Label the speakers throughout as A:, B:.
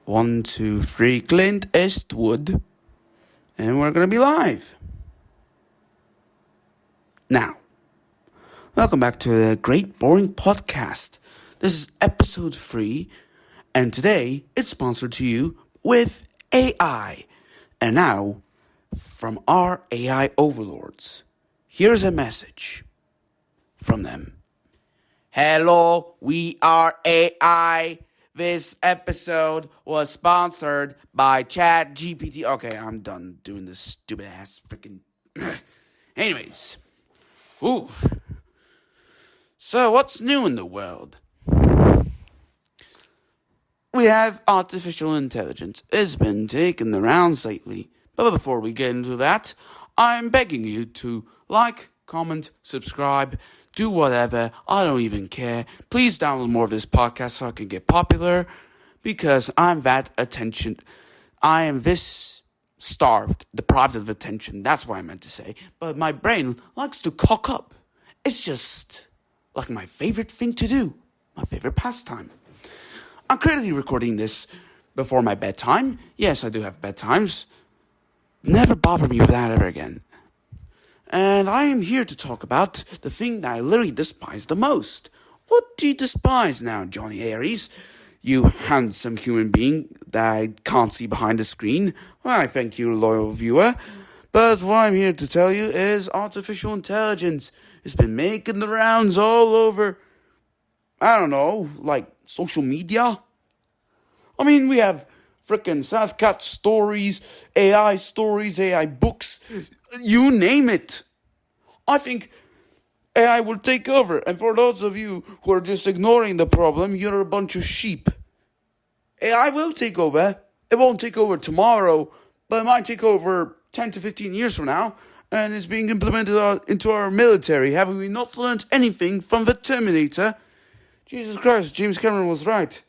A: One, two, three, Clint Eastwood. And we're going to be live. Now, welcome back to the Great Boring Podcast. This is episode 3, and today it's sponsored to you with AI. And now, from our AI overlords, here's a message from them. Hello, we are AI. This episode was sponsored by ChatGPT. Okay, I'm done doing this stupid ass freaking. Anyways, So, what's new in the world? We have artificial intelligence. It's been taking the rounds lately. But before we get into that, I'm begging you to like, comment, subscribe, do whatever. I don't even care. Please download more of this podcast so I can get popular, because I'm that attention. I am this starved, deprived of attention. That's what I meant to say. But my brain likes to cock up. It's just like my favorite thing to do. My favorite pastime. I'm currently recording this before my bedtime. Yes, I do have bedtimes. Never bother me with that ever again. And I am here to talk about the thing that I literally despise the most. What do you despise now, Johnny Aries? You handsome human being that I can't see behind the screen. Well, I thank you, loyal viewer. But what I'm here to tell you is artificial intelligence. It's been making the rounds all over, I don't know, like social media. I mean, we have frickin' South Cat stories, AI books, you name it. I think AI will take over. And for those of you who are just ignoring the problem, you're a bunch of sheep. AI will take over. It won't take over tomorrow, but it might take over 10 to 15 years from now. And it's being implemented into our military. Have we not learned anything from the Terminator? Jesus Christ, James Cameron was right.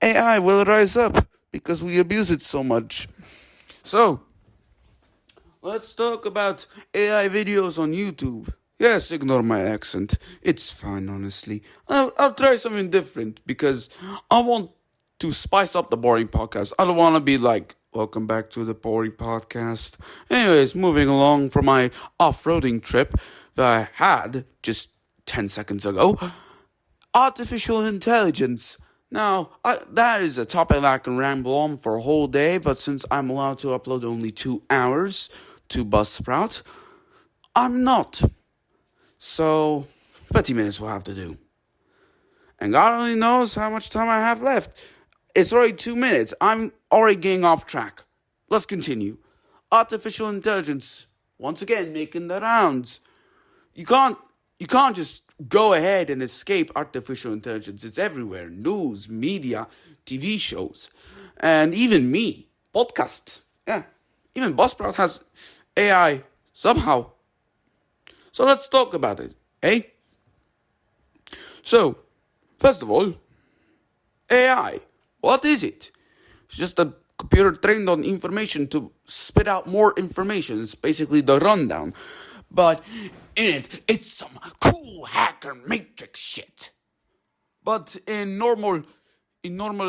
A: AI will rise up because we abuse it so much. So, let's talk about AI videos on YouTube. Yes, ignore my accent. It's fine, honestly. I'll try something different because I want to spice up the boring podcast. I don't want to be like, welcome back to the boring podcast. Anyways, moving along from my off-roading trip that I had just 10 seconds ago. Artificial intelligence. Now, that is a topic that I can ramble on for a whole day, but since I'm allowed to upload only 2 hours to Buzzsprout, I'm not. So, 30 minutes will have to do. And God only knows how much time I have left. It's already 2 minutes. I'm already getting off track. Let's continue. Artificial intelligence, once again, making the rounds. You can't just go ahead and escape artificial intelligence. It's everywhere. News, media, TV shows, and even me. Podcast. Yeah. Even Buzzsprout has AI somehow. So let's talk about it, eh? So, first of all, AI. What is it? It's just a computer trained on information to spit out more information. It's basically the rundown. But in it, it's some cool hacker matrix shit. But in normal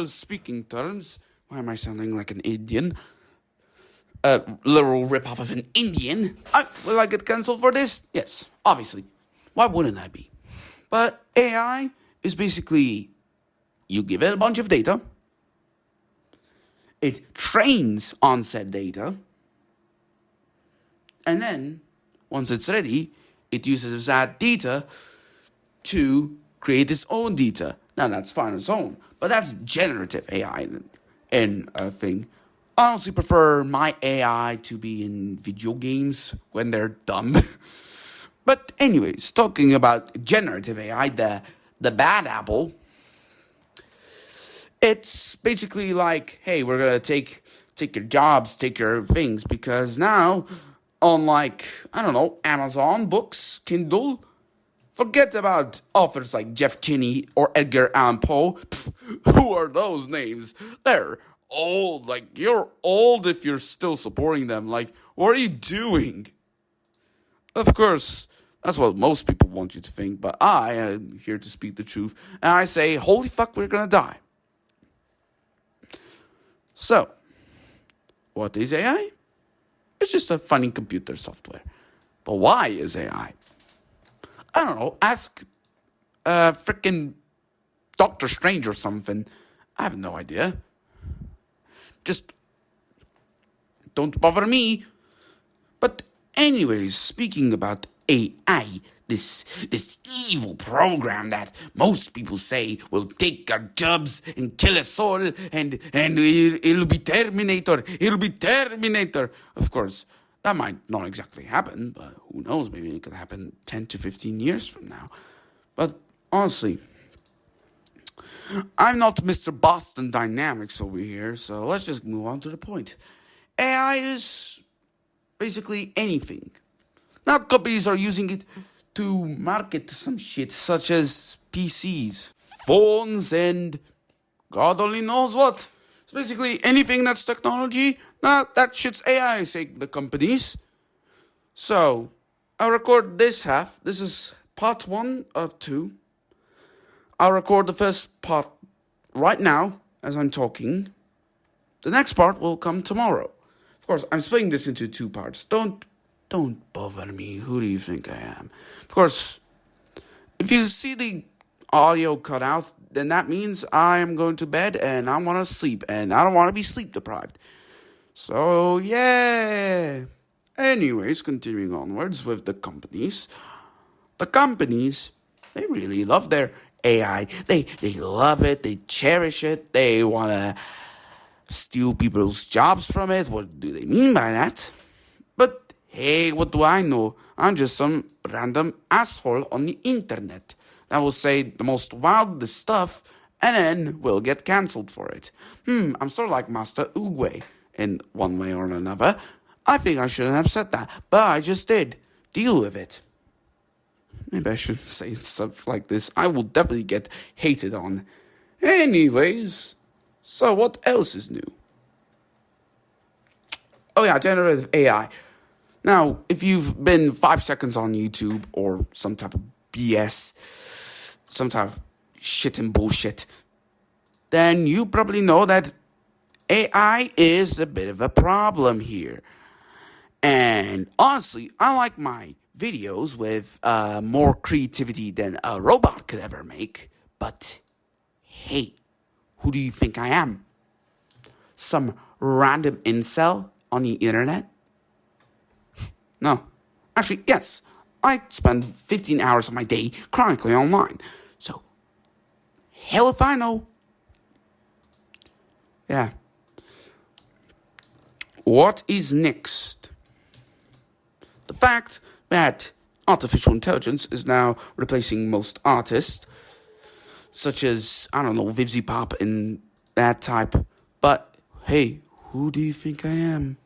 A: speaking terms, why am I sounding like an Indian? Literal ripoff of an Indian. Will I get cancelled for this? Yes, obviously. Why wouldn't I be? But AI is basically, you give it a bunch of data. It trains on said data. And then, once it's ready, it uses that data to create its own data. Now, that's fine on its own, but that's generative AI in a thing. I honestly prefer my AI to be in video games when they're dumb. But anyways, talking about generative AI, the bad apple, it's basically like, hey, we're going to take your jobs, take your things, because now, on like, I don't know, Amazon, books, Kindle, forget about authors like Jeff Kinney or Edgar Allan Poe. Who are those names? They're old. Like, you're old if you're still supporting them. Like, what are you doing? Of course, that's what most people want you to think, but I am here to speak the truth. And I say, holy fuck, we're gonna die. So, what is AI? It's just a funny computer software. But why is AI? I don't know. Ask frickin' Doctor Strange or something. I have no idea. Just don't bother me. But anyways, speaking about AI, this evil program that most people say will take our jobs and kill us all, and it'll be Terminator. It'll be Terminator. Of course, that might not exactly happen, but who knows? Maybe it could happen 10 to 15 years from now. But honestly, I'm not Mr. Boston Dynamics over here, so let's just move on to the point. AI is basically anything. Now companies are using it to market some shit such as PCs, phones, and God only knows what. It's basically anything that's technology, that shit's AI, say the companies. So, I'll record this half. This is part 1 of 2. I'll record the first part right now as I'm talking. The next part will come tomorrow. Of course, I'm splitting this into 2 parts. Don't bother me. Who do you think I am? Of course, if you see the audio cut out, then that means I am going to bed and I want to sleep and I don't want to be sleep deprived. So, yeah. Anyways, continuing onwards with the companies. The companies, they really love their AI. They love it. They cherish it. They want to steal people's jobs from it. What do they mean by that? But hey, what do I know? I'm just some random asshole on the internet that will say the most wildest stuff and then will get cancelled for it. I'm sort of like Master Oogway in one way or another. I think I shouldn't have said that, but I just did. Deal with it. Maybe I shouldn't say stuff like this. I will definitely get hated on. Anyways, so what else is new? Oh yeah, generative AI. Now, if you've been 5 seconds on YouTube or some type of BS, some type of shit and bullshit, then you probably know that AI is a bit of a problem here. And honestly, I like my videos with more creativity than a robot could ever make. But hey, who do you think I am? Some random incel on the internet? No. Actually, yes. I spend 15 hours of my day chronically online. So, hell if I know. Yeah. What is next? The fact that artificial intelligence is now replacing most artists, such as, I don't know, Vivzy Pop and that type. But, hey, who do you think I am?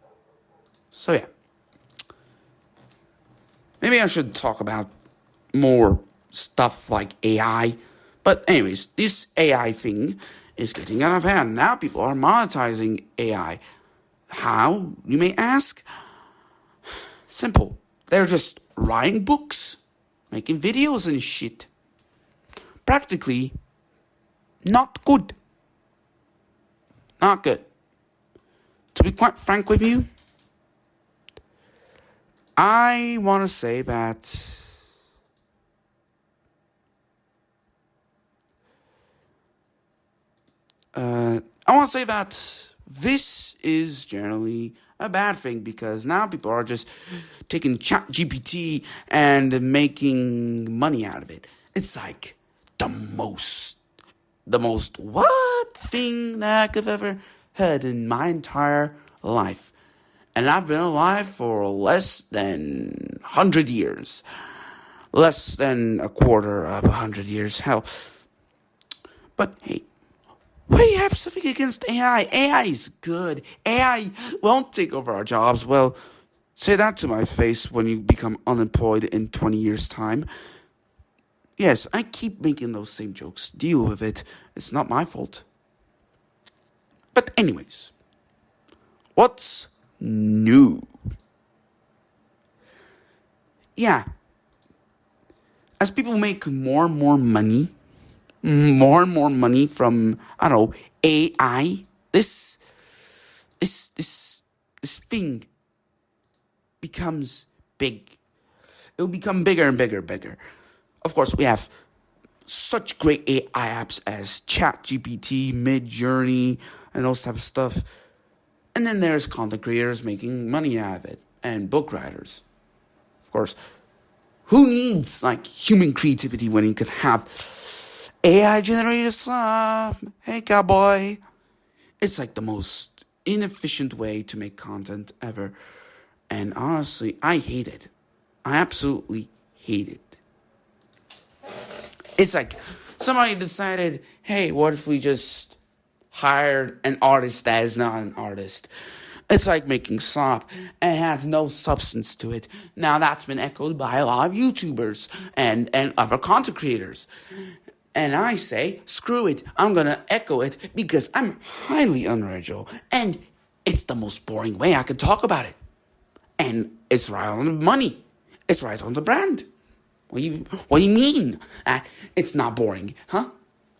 A: So, yeah. Maybe I should talk about more stuff like AI. But anyways, this AI thing is getting out of hand. Now people are monetizing AI. How, you may ask? Simple. They're just writing books, making videos and shit. Practically not good. Not good. To be quite frank with you, I want to say that this is generally a bad thing because now people are just taking ChatGPT and making money out of it. It's like the most what thing that I've ever heard in my entire life. And I've been alive for less than 100 years. Less than a quarter of 100 years. Hell. But hey, why do you have something against AI? AI is good. AI won't take over our jobs. Well, say that to my face when you become unemployed in 20 years' time. Yes, I keep making those same jokes. Deal with it. It's not my fault. But anyways, what's new? Yeah. As people make more and more money from, I don't know, AI, this this thing becomes big. It'll become bigger and bigger and bigger. Of course, we have such great AI apps as ChatGPT, Midjourney, and those type of stuff. And then there's content creators making money out of it, and book writers. Of course, who needs like human creativity when you could have AI generated stuff? Hey, cowboy. It's like the most inefficient way to make content ever. And honestly, I hate it. I absolutely hate it. It's like somebody decided, hey, what if we just hired an artist that is not an artist? It's like making slop and it has no substance to it. Now that's been echoed by a lot of YouTubers and other content creators. And I say, screw it, I'm gonna echo it because I'm highly unoriginal and it's the most boring way I can talk about it. And it's right on the money. It's right on the brand. What do you mean? It's not boring, huh?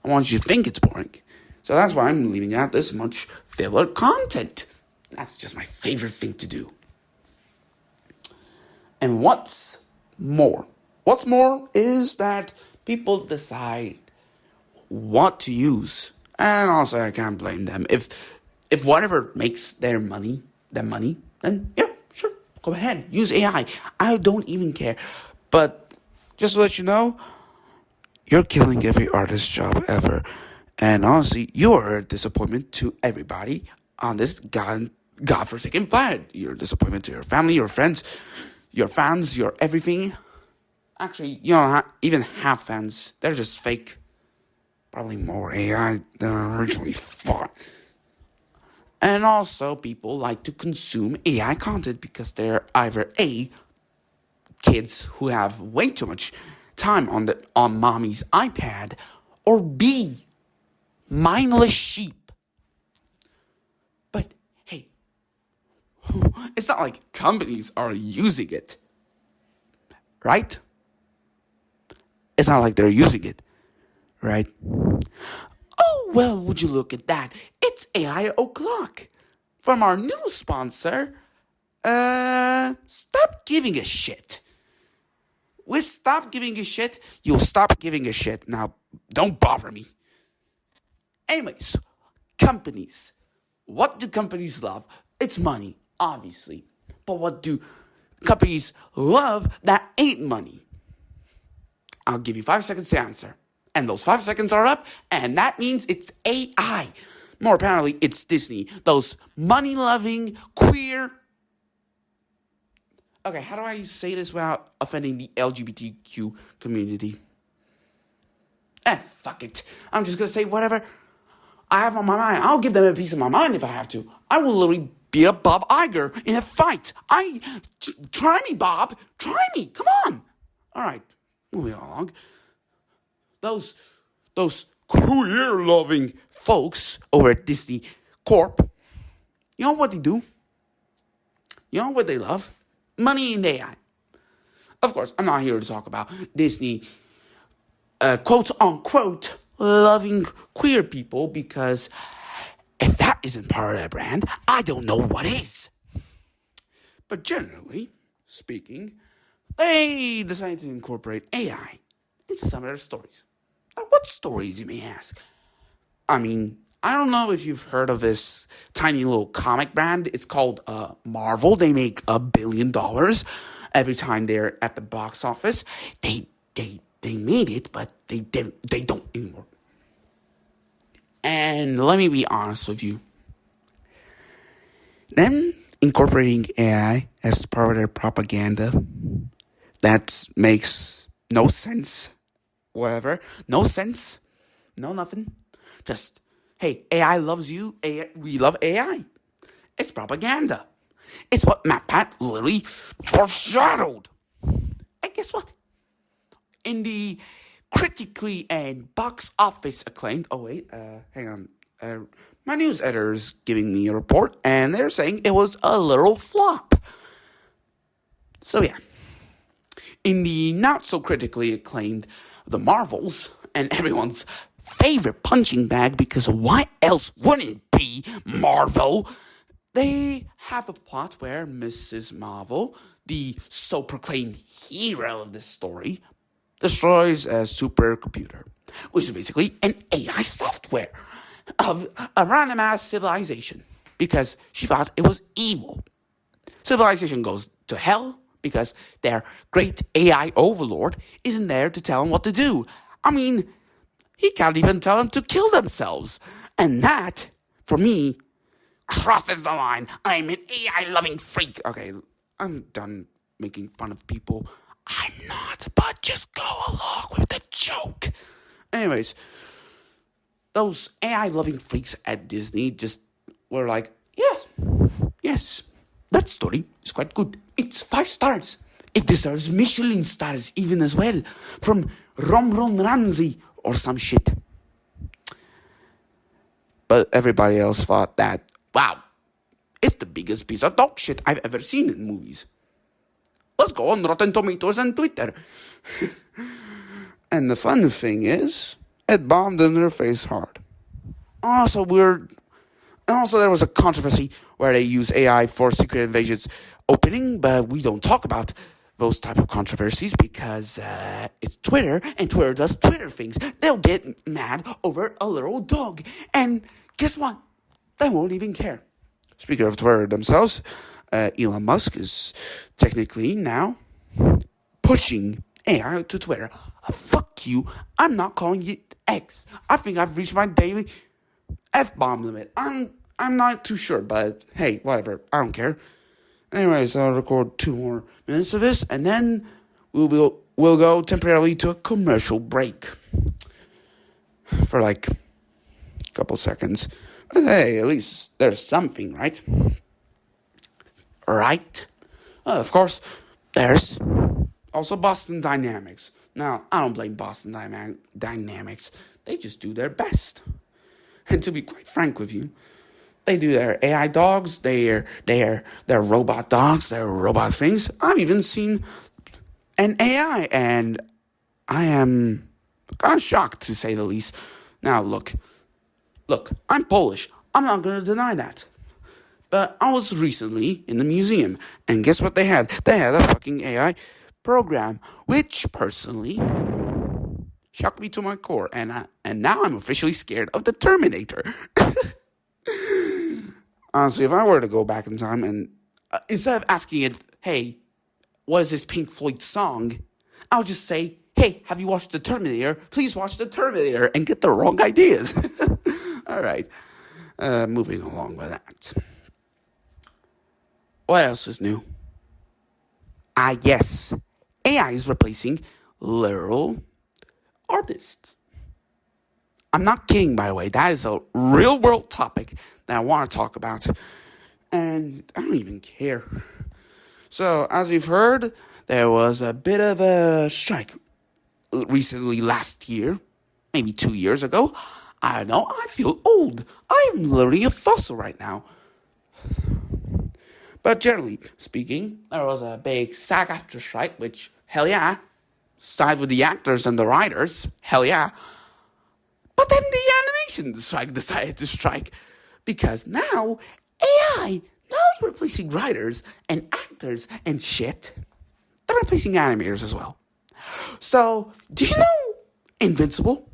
A: I want you to think it's boring. So that's why I'm leaving out this much filler content. That's just my favorite thing to do. And what's more is that people decide what to use. And also I can't blame them. If whatever makes them money, then yeah, sure, go ahead, use AI. I don't even care. But just to let you know, you're killing every artist's job ever. And honestly, you're a disappointment to everybody on this godforsaken planet. You're a disappointment to your family, your friends, your fans, your everything. Actually, you don't even have fans. They're just fake. Probably more AI than I originally thought. And also, people like to consume AI content because they're either A, kids who have way too much time on mommy's iPad, or B, mindless sheep. But hey, it's not like companies are using it, right? It's not like they're using it, right? Oh, well, would you look at that? It's AI O'Clock from our new sponsor, Stop Giving a Shit. With Stop Giving a Shit, you'll stop giving a shit. Now, don't bother me. Anyways, companies. What do companies love? It's money, obviously. But what do companies love that ain't money? I'll give you 5 seconds to answer. And those 5 seconds are up, and that means it's AI. More apparently, it's Disney. Those money-loving, queer... Okay, how do I say this without offending the LGBTQ community? Fuck it. I'm just gonna say whatever I have on my mind. I'll give them a piece of my mind if I have to. I will literally beat up Bob Iger in a fight. Try me, Bob. Try me. Come on. All right, moving along. Those queer-loving folks over at Disney Corp, you know what they do? You know what they love? Money and AI. Of course, I'm not here to talk about Disney, quote-unquote, loving queer people, because if that isn't part of their brand, I don't know what is. But generally speaking, they decided to incorporate AI into some of their stories. Now, what stories, you may ask? I mean, I don't know if you've heard of this tiny little comic brand. It's called Marvel. They make $1 billion every time they're at the box office. They made it, but they don't anymore. And let me be honest with you. Them incorporating AI as part of their propaganda, that makes no sense. Whatever. No sense. No nothing. Just, hey, AI loves you. We love AI. It's propaganda. It's what MatPat literally foreshadowed. And guess what? In the critically and box office acclaimed... Oh, wait. Hang on. My news editor is giving me a report, and they're saying it was a literal flop. So, yeah. In the not-so-critically acclaimed The Marvels, and everyone's favorite punching bag, because why else wouldn't it be Marvel? They have a plot where Mrs. Marvel, the so-proclaimed hero of this story, destroys a supercomputer, which is basically an AI software of a random ass civilization because she thought it was evil. Civilization goes to hell because their great AI overlord isn't there to tell them what to do. I mean, he can't even tell them to kill themselves. And that, for me, crosses the line. I'm an AI loving freak. Okay, I'm done making fun of people. I'm not, but just go along with the joke. Anyways, those AI loving freaks at Disney just were like, yes, that story is quite good. It's 5 stars. It deserves Michelin stars even as well, from Ron Ramsey or some shit. But everybody else thought that, wow, it's the biggest piece of dog shit I've ever seen in movies. Let's go on Rotten Tomatoes and Twitter. And the fun thing is, it bombed in their face hard. Also, there was a controversy where they use AI for Secret Invasion's opening, but we don't talk about those type of controversies because it's Twitter, and Twitter does Twitter things. They'll get mad over a little dog, and guess what? They won't even care. Speaking of Twitter themselves, Elon Musk is technically now pushing AI to Twitter. Fuck you. I'm not calling it X. I think I've reached my daily F-bomb limit. I'm not too sure, but hey, whatever. I don't care. Anyways, I'll record 2 more minutes of this, and then we'll go temporarily to a commercial break for like a couple seconds. But hey, at least there's something, right? Right? Of course, there's also Boston Dynamics. Now, I don't blame Boston Dynamics. They just do their best. And to be quite frank with you, they do their AI dogs, their robot dogs, their robot things. I've even seen an AI, and I am kind of shocked, to say the least. Now, look, I'm Polish. I'm not going to deny that. But I was recently in the museum, and guess what they had? They had a fucking AI program, which personally shocked me to my core, and now I'm officially scared of the Terminator. Honestly, if I were to go back in time and instead of asking it, hey, what is this Pink Floyd song? I'll just say, hey, have you watched The Terminator? Please watch The Terminator and get the wrong ideas. All right, moving along with that. What else is new? Yes, AI is replacing literal artists. I'm not kidding, by the way. That is a real world topic that I want to talk about. And I don't even care. So, as you've heard, there was a bit of a strike recently last year, maybe 2 years ago. I don't know, I feel old. I am literally a fossil right now. But generally speaking, there was a big SAG-AFTRA strike, which, hell yeah, side with the actors and the writers, hell yeah. But then the animation strike decided to strike because now AI, now you're replacing writers and actors and shit. They're replacing animators as well. So, do you know Invincible,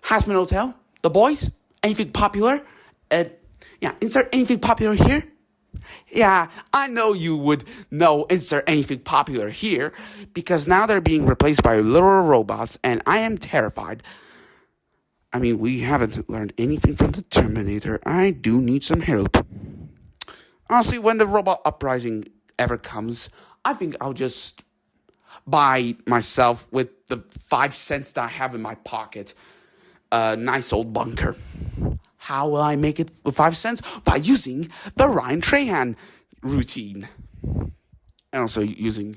A: Hazbin Hotel, The Boys, anything popular? Insert anything popular here. Yeah, I know you would know insert anything popular here because now they're being replaced by literal robots and I am terrified. I mean, we haven't learned anything from the Terminator. I do need some help. Honestly, when the robot uprising ever comes, I think I'll just buy myself with the 5 cents that I have in my pocket a nice old bunker. How will I make it with 5 cents? By using the Ryan Trahan routine. And also using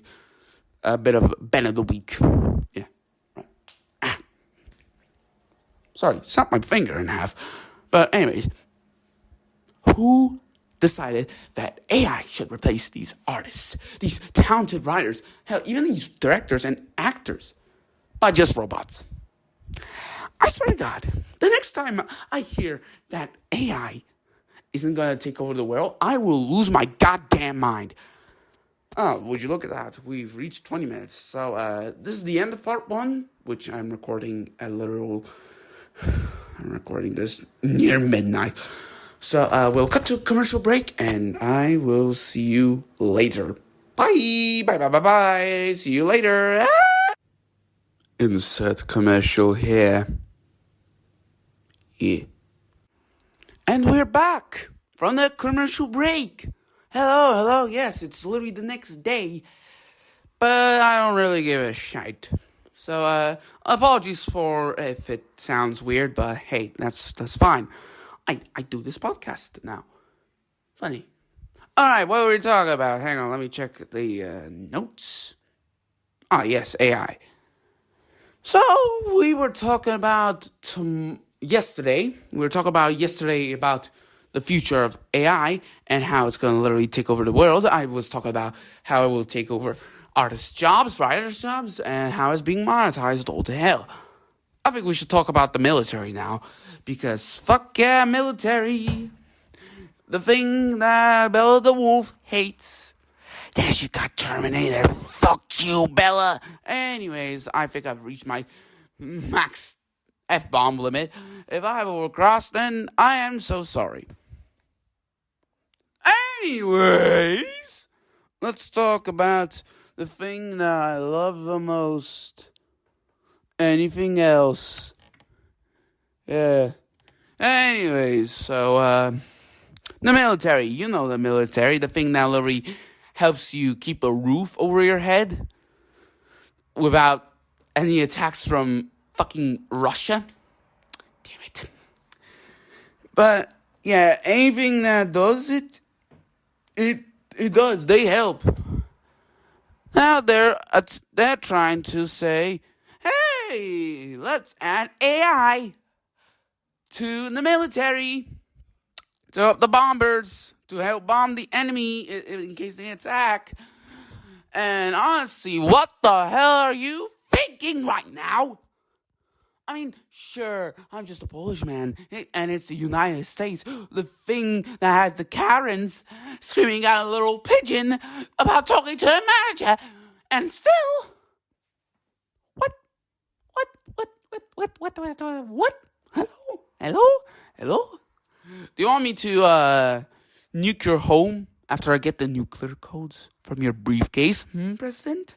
A: a bit of Ben of the Week. Yeah. Right. Sorry, snapped my finger in half. But anyways, who decided that AI should replace these artists, these talented writers, hell, even these directors and actors, by just robots? I swear to God, the next time I hear that AI isn't gonna take over the world, I will lose my goddamn mind. Oh, would you look at that? We've reached 20 minutes. So, this is the end of part 1, which I'm recording I'm recording this near midnight. So, we'll cut to a commercial break, and I will see you later. Bye! Bye, bye, bye, bye! See you later! Insert commercial here. Yeah. And we're back from the commercial break. Hello, yes, it's literally the next day, but I don't really give a shite. So, apologies for if it sounds weird, but hey, that's fine. I do this podcast now. Funny. Alright, what were we talking about? Hang on, let me check the notes. Ah, yes, AI. So, we were talking about yesterday about the future of AI and how it's going to literally take over the world. I was talking about how it will take over artists' jobs, writers' jobs, and how it's being monetized all to hell. I think we should talk about the military now, because fuck yeah, military. The thing that Bella the Wolf hates. Then she got Terminator. Fuck you, Bella. Anyways, I think I've reached my max F-bomb limit. If I have overcrossed, then I am so sorry. Anyways, let's talk about the thing that I love the most. Anything else? Yeah. Anyways, so, the military. You know the military. The thing that literally helps you keep a roof over your head without any attacks from fucking Russia. Damn it. But, yeah, anything that does it does. They help. Now they're trying to say, hey, let's add AI to the military to help the bombers, to help bomb the enemy in case they attack. And honestly, what the hell are you thinking right now? I mean, sure, I'm just a Polish man, and it's the United States, the thing that has the Karens screaming at a little pigeon about talking to the manager, and still, what? Hello? Do you want me to, nuke your home after I get the nuclear codes from your briefcase, President?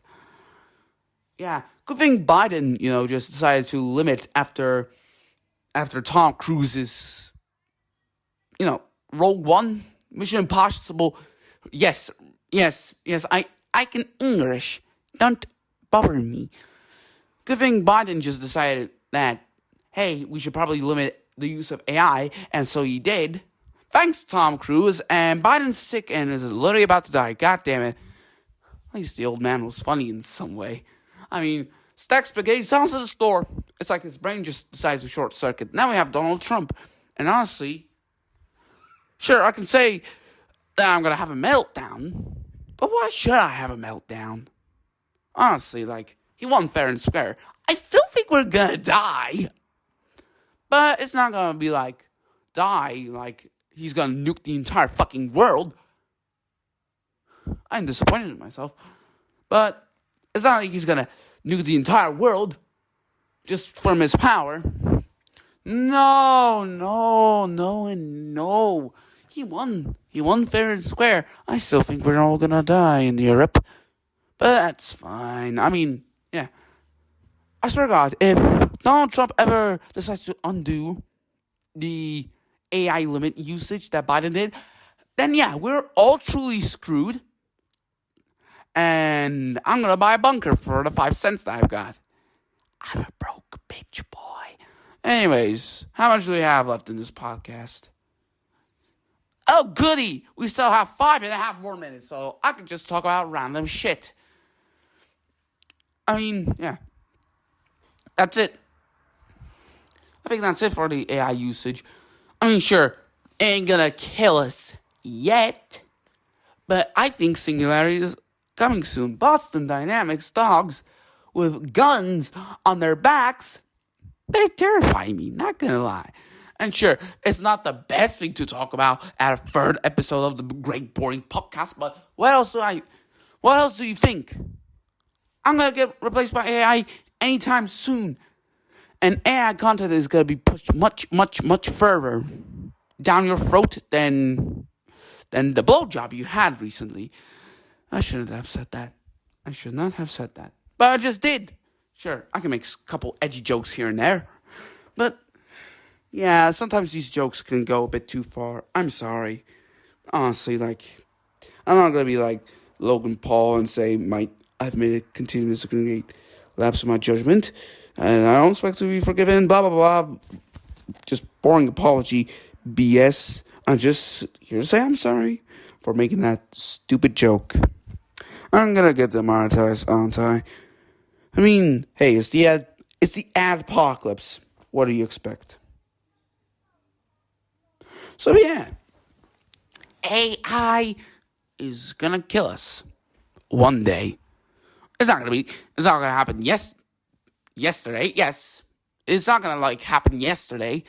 A: Yeah, good thing Biden, just decided to limit after Tom Cruise's, Rogue One, Mission Impossible. Yes, I can English. Don't bother me. Good thing Biden just decided that, hey, we should probably limit the use of AI, and so he did. Thanks, Tom Cruise, and Biden's sick and is literally about to die. God damn it. At least the old man was funny in some way. I mean, stack spaghetti sounds at the store. It's like his brain just decided to short circuit. Now we have Donald Trump. And honestly, sure, I can say that I'm going to have a meltdown. But why should I have a meltdown? Honestly, he won fair and square. I still think we're going to die. But it's not going to be die, he's going to nuke the entire fucking world. I'm disappointed in myself. But it's not like he's going to nuke the entire world just from his power. No. He won. He won fair and square. I still think we're all going to die in Europe. But that's fine. I mean, yeah. I swear to God, if Donald Trump ever decides to undo the AI limit usage that Biden did, then yeah, we're all truly screwed. And I'm going to buy a bunker for the 5 cents that I've got. I'm a broke bitch boy. Anyways, how much do we have left in this podcast? Oh, goody! We still have 5.5 more minutes, so I can just talk about random shit. I mean, yeah. That's it. I think that's it for the AI usage. I mean, sure, it ain't gonna kill us yet, but I think Singularity is coming soon. Boston Dynamics dogs with guns on their backs, they terrify me, not gonna lie. And sure, it's not the best thing to talk about at a third episode of the Great Boring Podcast, but what else do you think? I'm gonna get replaced by AI anytime soon. And AI content is gonna be pushed much, much, much further down your throat than the blowjob you had recently. I shouldn't have said that. I should not have said that. But I just did. Sure, I can make a couple edgy jokes here and there. But yeah, sometimes these jokes can go a bit too far. I'm sorry. Honestly, I'm not gonna be like Logan Paul and say I've made a continuous and great lapse of my judgment, and I don't expect to be forgiven. Blah blah blah. Just boring apology, BS. I'm just here to say I'm sorry for making that stupid joke. I'm gonna get demonetized, aren't I? I mean, hey, it's the ad apocalypse. What do you expect? So yeah, AI is gonna kill us one day. It's not gonna happen yesterday. Yes, it's not gonna happen yesterday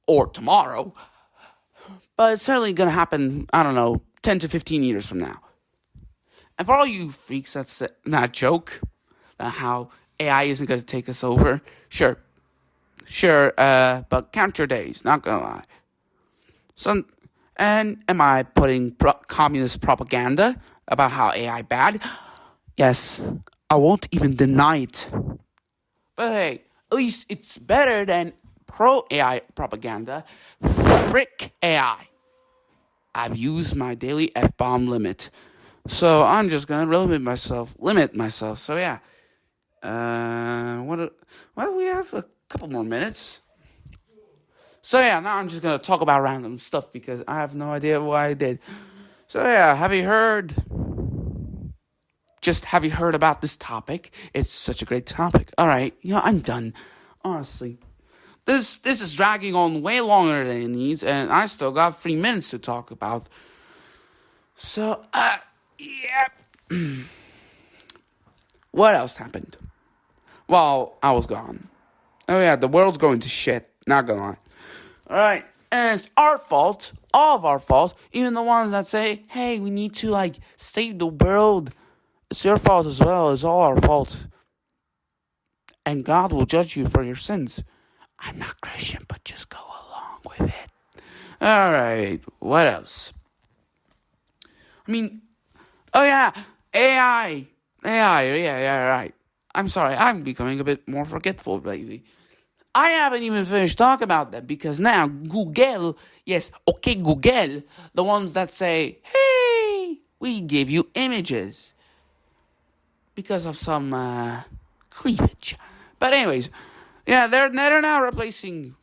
A: or tomorrow, but it's certainly gonna happen. I don't know, 10 to 15 years from now. And for all you freaks that's not a joke, how AI isn't gonna take us over. Sure, but count your days. Not gonna lie. And am I putting communist propaganda about how AI bad? Yes, I won't even deny it. But hey, at least it's better than pro-AI propaganda. Frick AI. I've used my daily F-bomb limit. So I'm just gonna limit myself. So yeah. We have a couple more minutes. So yeah, now I'm just gonna talk about random stuff because I have no idea why I did. So yeah, have you heard about this topic? It's such a great topic. Alright, I'm done. Honestly. This is dragging on way longer than it needs, and I still got 3 minutes to talk about. So, yeah. What else happened? Well, I was gone. Oh yeah, the world's going to shit. Not gonna lie. Alright, and it's our fault, all of our fault, even the ones that say, hey, we need to, save the world. It's your fault as well, it's all our fault. And God will judge you for your sins. I'm not Christian, but just go along with it. Alright, what else? I mean, oh yeah, AI, yeah, right. I'm sorry, I'm becoming a bit more forgetful lately. I haven't even finished talking about that because now Google, yes, okay, Google, the ones that say, hey, we give you images because of some cleavage. But anyways, yeah, they're now replacing,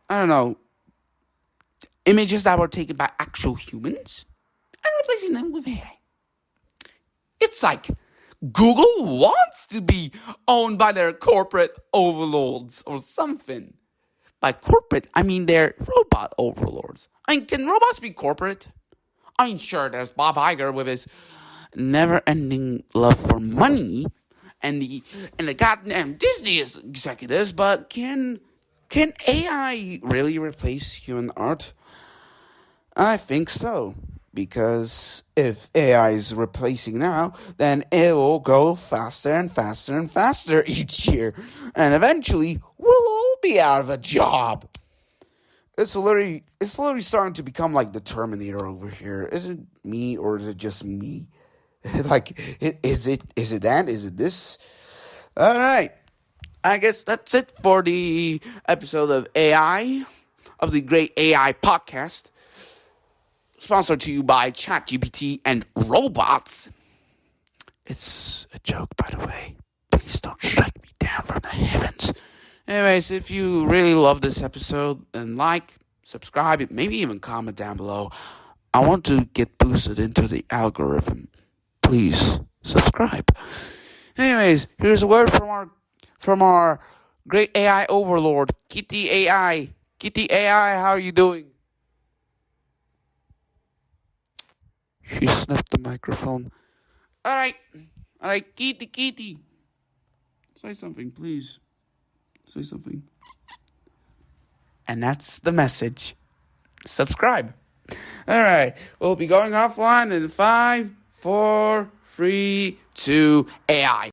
A: I don't know, images that were taken by actual humans and replacing them with AI. It's like Google wants to be owned by their corporate overlords or something. By corporate, I mean their robot overlords. I mean, can robots be corporate? I mean, sure, there's Bob Iger with his never-ending love for money and the goddamn Disney executives, but can AI really replace human art? I think so. Because if AI is replacing now, then it will go faster and faster and faster each year. And eventually, we'll all be out of a job. It's literally starting to become like the Terminator over here. Is it me or is it just me? Is it that? Is it this? Alright. I guess that's it for the episode of AI, of the Great AI Podcast. Sponsored to you by ChatGPT and robots. It's a joke, by the way. Please don't strike me down from the heavens. Anyways, if you really love this episode, then subscribe, maybe even comment down below. I want to get boosted into the algorithm. Please subscribe. Anyways, here's a word from our great AI overlord, Kitty AI. Kitty AI, how are you doing? She sniffed the microphone. Alright, Kitty. Say something, please. Say something. And that's the message. Subscribe. All right. We'll be going offline in 5, 4, 3, 2, AI.